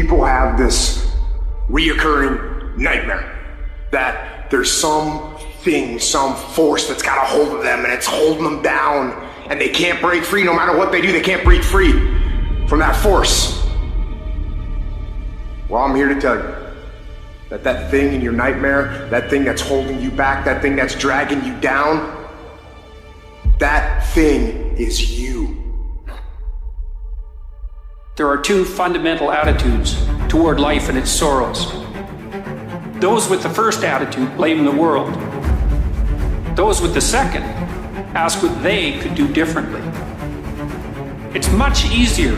People have this reoccurring nightmare that there's something, some force that's got a hold of them and it's holding them down and they can't break free. No matter what they do, they can't break free from that force. Well, I'm here to tell you that that thing in your nightmare, that thing that's holding you back, that thing that's dragging you down, that thing is you. There are two fundamental attitudes toward life and its sorrows. Those with the first attitude blame the world. Those with the second ask what they could do differently. It's much easier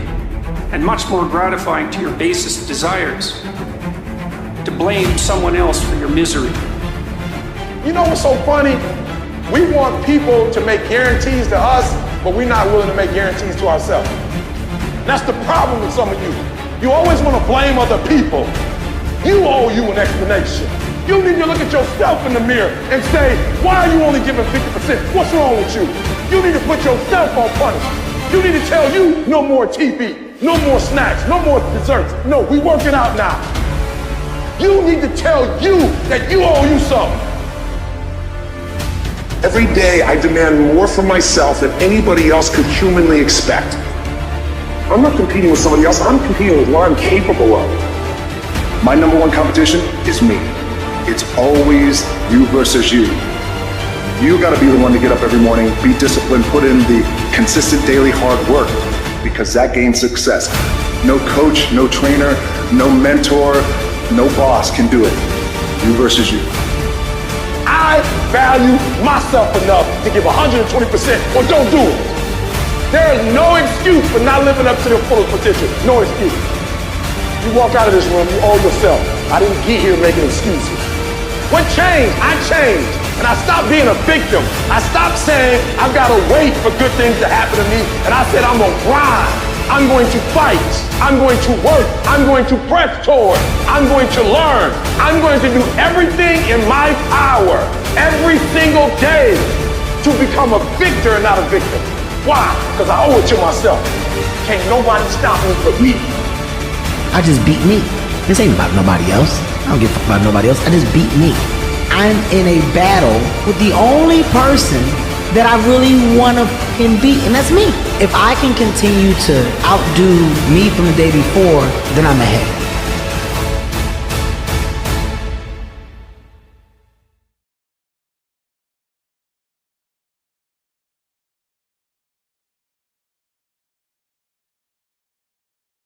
and much more gratifying to your basest desires to blame someone else for your misery. You know what's so funny? We want people to make guarantees to us, but we're not willing to make guarantees to ourselves. That's the problem with some of you. You always want to blame other people. You owe you an explanation. You need to look at yourself in the mirror and say, why are you only giving 50%? What's wrong with you? You need to put yourself on punishment. You need to tell you no more TV, no more snacks, no more desserts. No, we working out now. You need to tell you that you owe you something. Every day I demand more from myself than anybody else could humanly expect. I'm not competing with somebody else, I'm competing with what I'm capable of. My number one competition is me. It's always you versus you. You gotta be the one to get up every morning, be disciplined, put in the consistent daily hard work, because that gains success. No coach, no trainer, no mentor, no boss can do it. You versus you. I value myself enough to give 120% or don't do it. There is no excuse for not living up to their fullest potential. No excuse. You walk out of this room, you owe yourself. I didn't get here making excuses. What changed? I changed. And I stopped being a victim. I stopped saying I've got to wait for good things to happen to me. And I said I'm going to grind. I'm going to fight. I'm going to work. I'm going to press toward. I'm going to learn. I'm going to do everything in my power every single day to become a victor and not a victim. Why? Because I owe it to myself. Can't nobody stop me but me. I just beat me. This ain't about nobody else. I don't give a fuck about nobody else. I just beat me. I'm in a battle with the only person that I really want to beat, and that's me. If I can continue to outdo me from the day before, then I'm ahead.